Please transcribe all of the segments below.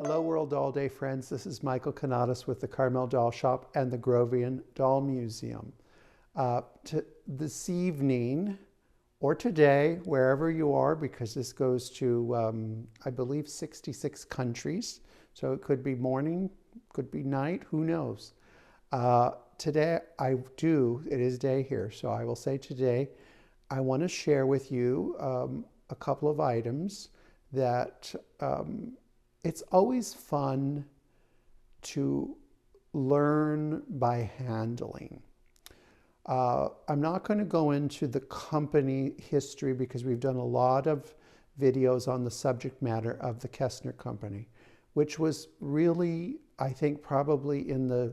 Hello World Doll Day friends, this is Michael Canadas with the Carmel Doll Shop and the Grovian Doll Museum. This evening, or today, wherever you are, because this goes to, I believe, 66 countries. So it could be morning, could be night, who knows. Today it is day here, so I will say today, I want to share with you a couple of items that it's always fun to learn by handling. I'm not going to go into the company history because we've done a lot of videos on the subject matter of the Kestner company, which was really, I think, probably in the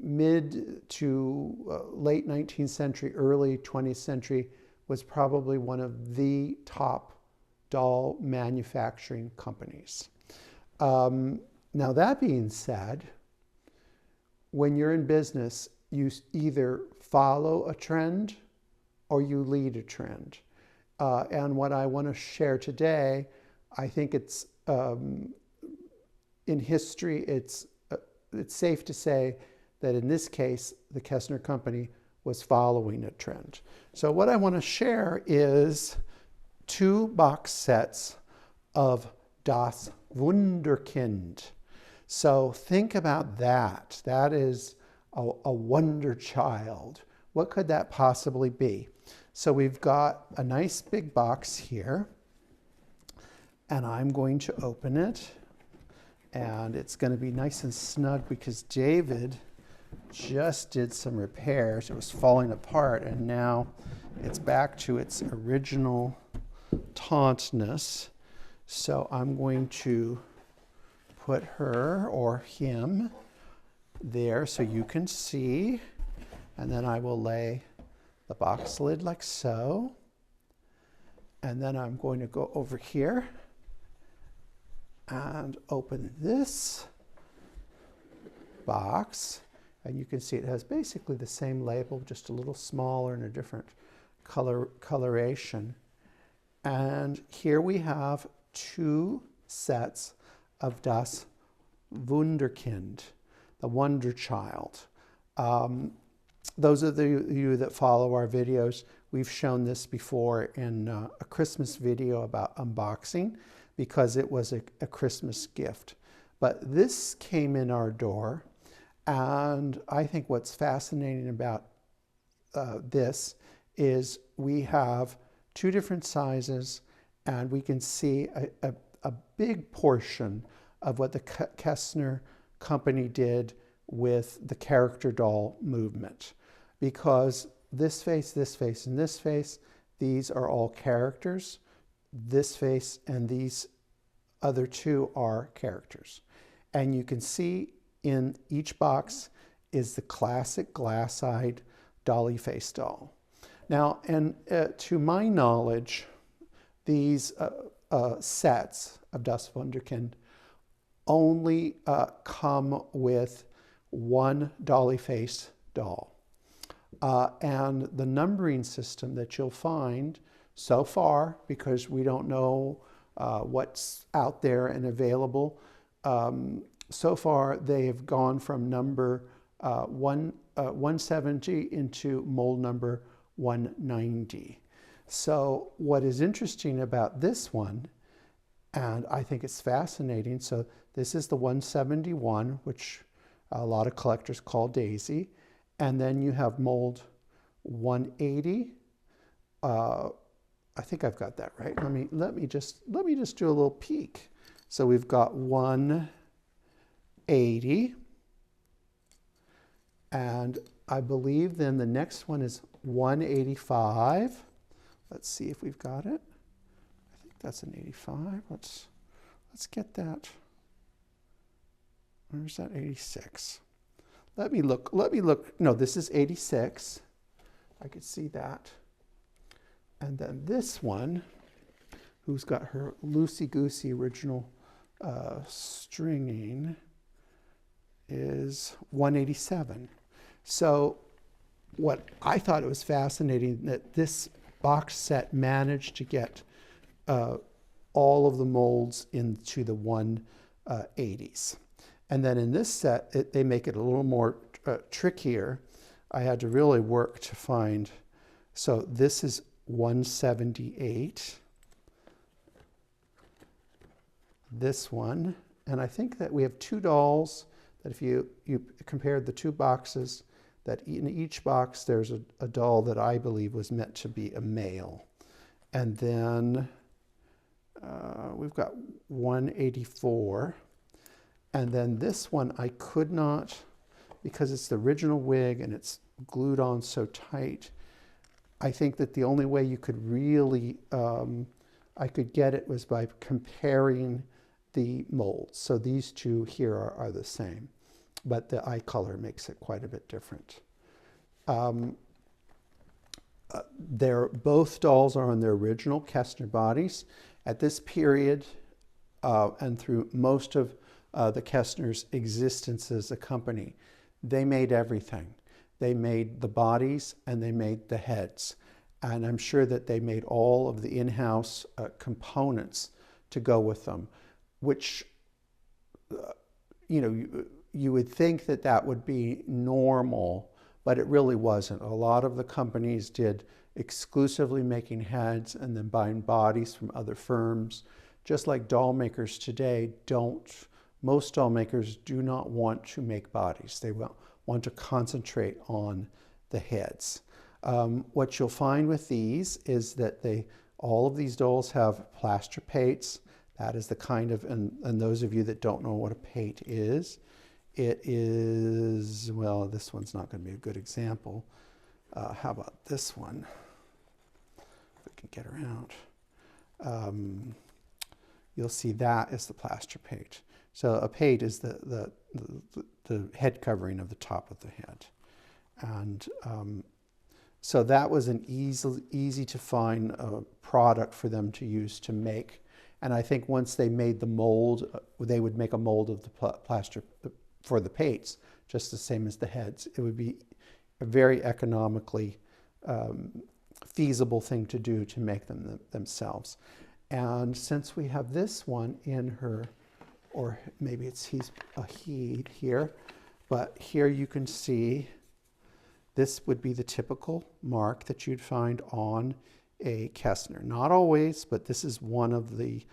mid to late 19th century, early 20th century, was probably one of the top doll manufacturing companies. Now that being said, when you're in business, you either follow a trend or you lead a trend. And what I want to share today, I think it's in history, it's safe to say that in this case, the Kestner company was following a trend. So what I want to share is 2 box sets of Das Wunderkind. So think about that. That is a wonder child. What could that possibly be? So we've got a nice big box here, and I'm going to open it, and it's going to be nice and snug because David just did some repairs. It was falling apart, and now it's back to its original tautness. So I'm going to put her or him there so you can see, and then I will lay the box lid like so, and then I'm going to go over here and open this box, and you can see it has basically the same label, just a little smaller and a different coloration. And here we have 2 sets of Das Wunderkind, the Wonder Child. Those of you that follow our videos, we've shown this before in a Christmas video about unboxing because it was a Christmas gift. But this came in our door, and I think what's fascinating about this is we have 2 different sizes, and we can see a big portion of what the Kestner company did with the character doll movement. Because this face, and this face, these are all characters. This face and these other 2 are characters. And you can see in each box is the classic glass-eyed dolly face doll. Now, and to my knowledge, these sets of Das Wunderkind only come with 1 dolly face doll. And the numbering system that you'll find so far, because we don't know what's out there and available, so far they have gone from number 170 into mold number 190. So what is interesting about this one, and I think it's fascinating, so this is the 171, which a lot of collectors call Daisy, and then you have mold 180. I think I've got that right. Let me just do a little peek. So we've got 180, and I believe then the next one is 185. Let's see if we've got it. I think that's an 85. Let's get that. Where's that 86? Let me look. No, this is 86. I could see that. And then this one, who's got her loosey-goosey original stringing, is 187. So what I thought it was fascinating that this box set managed to get all of the molds into the one 80s. And then in this set, they make it a little more trickier. I had to really work to find. So this is 178. This one. And I think that we have two dolls that if you compared the two boxes, that in each box there's a doll that I believe was meant to be a male. And then we've got 184. And then this one I could not, because it's the original wig and it's glued on so tight, I think that the only way you could really, I could get it was by comparing the molds. So these two here are the same, but the eye color makes it quite a bit different. Both dolls are on their original Kestner bodies. At this period, and through most of the Kestner's existence as a company, they made everything. They made the bodies and they made the heads. And I'm sure that they made all of the in-house components to go with them, which, you would think that that would be normal, but it really wasn't. A lot of the companies did exclusively making heads and then buying bodies from other firms. Just like doll makers today don't, most doll makers do not want to make bodies. They want to concentrate on the heads. What you'll find with these is that all of these dolls have plaster pates. That is the kind of, and those of you that don't know what a pate is, it is, well, this one's not going to be a good example. How about this one? If we can get around. You'll see that is the plaster pate. So a pate is the head covering of the top of the head. And so that was an easy to find product for them to use to make. And I think once they made the mold, they would make a mold of the plaster for the pates, just the same as the heads. It would be a very economically feasible thing to do to make them themselves. And since we have this one in her, or maybe he's a he here, but here you can see this would be the typical mark that you'd find on a Kestner. Not always, but this is one of the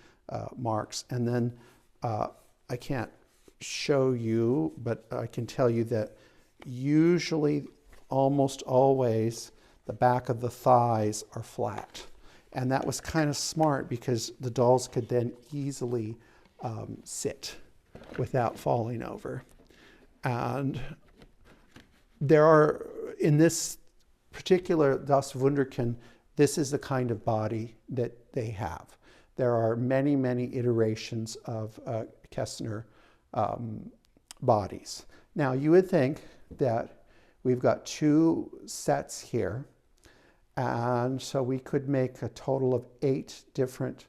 marks. And then I can't show you, but I can tell you that usually, almost always, the back of the thighs are flat. And that was kind of smart because the dolls could then easily sit without falling over. And there are, in this particular Das Wunderkind, this is the kind of body that they have. There are many, many iterations of Kestner bodies. Now, you would think that we've got two sets here, and so we could make a total of 8 different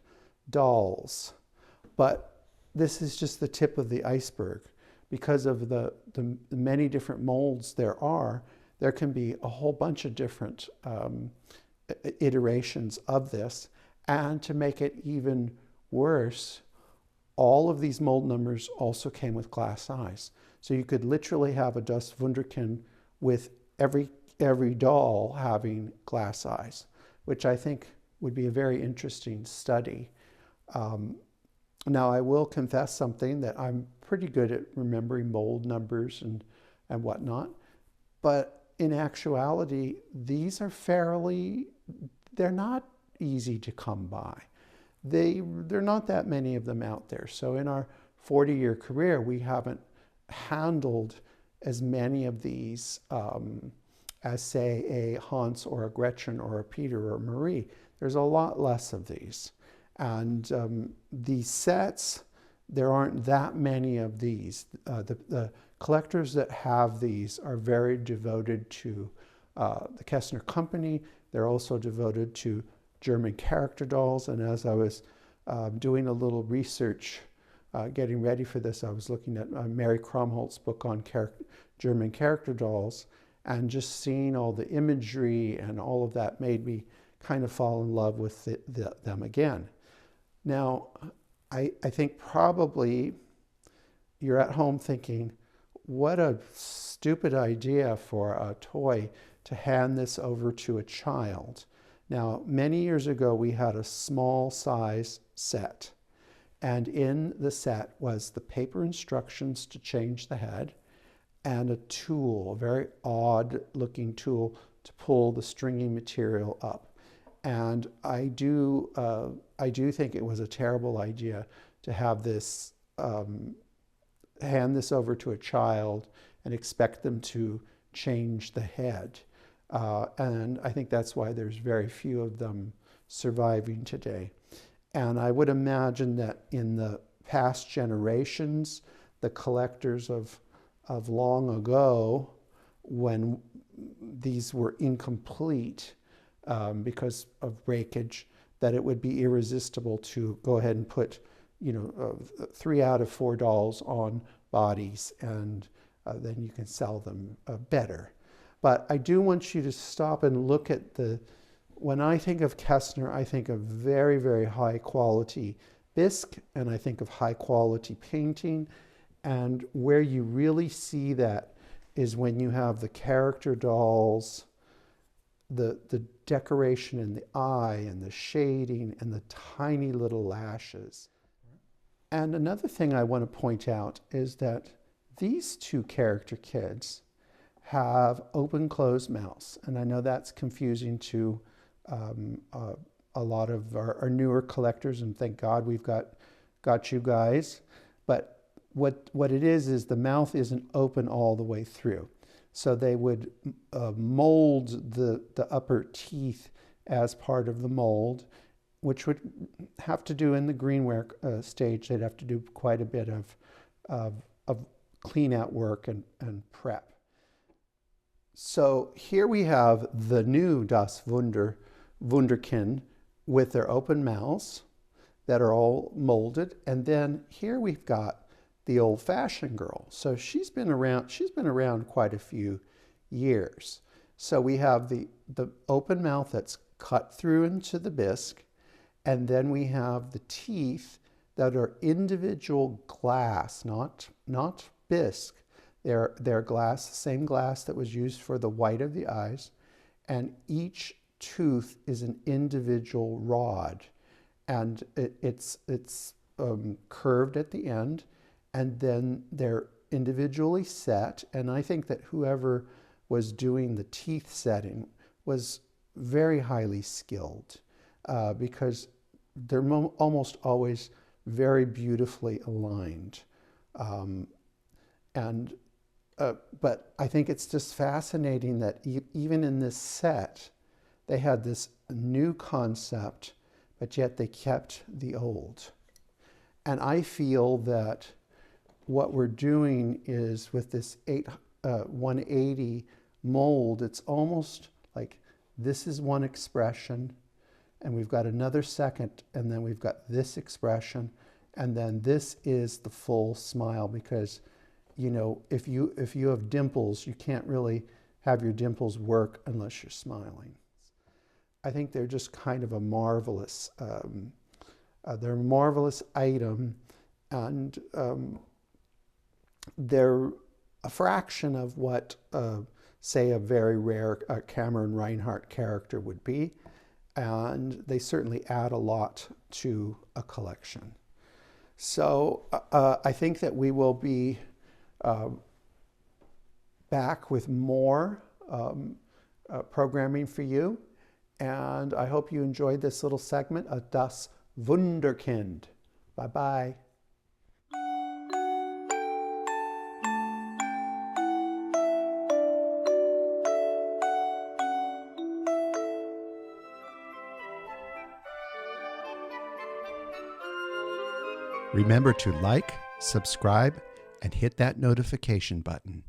dolls. But this is just the tip of the iceberg. Because of the many different molds there can be a whole bunch of different iterations of this. And to make it even worse, all of these mold numbers also came with glass eyes. So you could literally have a Das Wunderkind with every doll having glass eyes, which I think would be a very interesting study. Now, I will confess something, that I'm pretty good at remembering mold numbers and whatnot, but in actuality, these are they're not easy to come by. There are not that many of them out there. So in our 40-year career, we haven't handled as many of these as, say, a Hans or a Gretchen or a Peter or a Marie. There's a lot less of these. And these sets, there aren't that many of these. The collectors that have these are very devoted to the Kestner company. They're also devoted to German character dolls. And as I was doing a little research, getting ready for this, I was looking at Mary Kromholtz's book on German character dolls, and just seeing all the imagery and all of that made me kind of fall in love with them again. Now, I think probably you're at home thinking, what a stupid idea for a toy to hand this over to a child. Now, many years ago, we had a small size set. And in the set was the paper instructions to change the head and a tool, a very odd looking tool to pull the stringy material up. And I do think it was a terrible idea to have this, hand this over to a child and expect them to change the head. And I think that's why there's very few of them surviving today. And I would imagine that in the past generations, the collectors of long ago, when these were incomplete because of breakage, that it would be irresistible to go ahead and put, 3 out of 4 dolls on bodies, and then you can sell them better. But I do want you to stop and look at when I think of Kestner, I think of very, very high quality bisque, and I think of high quality painting. And where you really see that is when you have the character dolls, the decoration in the eye and the shading and the tiny little lashes. And another thing I want to point out is that these two character kids have open-closed mouths. And I know that's confusing to a lot of our newer collectors, and thank God we've got you guys. But what it is the mouth isn't open all the way through. So they would mold the upper teeth as part of the mold, which would have to do in the greenware stage. They'd have to do quite a bit of clean out work and prep. So here we have the new Das Wunderkind with their open mouths that are all molded. And then here we've got the old-fashioned girl. So she's been around quite a few years. So we have the open mouth that's cut through into the bisque, and then we have the teeth that are individual glass, not bisque. They're glass, the same glass that was used for the white of the eyes, and each tooth is an individual rod, and it's curved at the end, and then they're individually set. And I think that whoever was doing the teeth setting was very highly skilled because they're almost always very beautifully aligned. But I think it's just fascinating that even in this set, they had this new concept, but yet they kept the old. And I feel that what we're doing is with this 180 mold, it's almost like this is one expression, and we've got another second, and then we've got this expression, and then this is the full smile, because if you have dimples, you can't really have your dimples work unless you're smiling. I think they're just kind of a marvelous, they're a marvelous item, and they're a fraction of what, say, a very rare Cameron Reinhardt character would be, and they certainly add a lot to a collection. So I think that we will be back with more programming for you, and I hope you enjoyed this little segment of Das Wunderkind. Bye-bye. Remember to like, subscribe, and hit that notification button.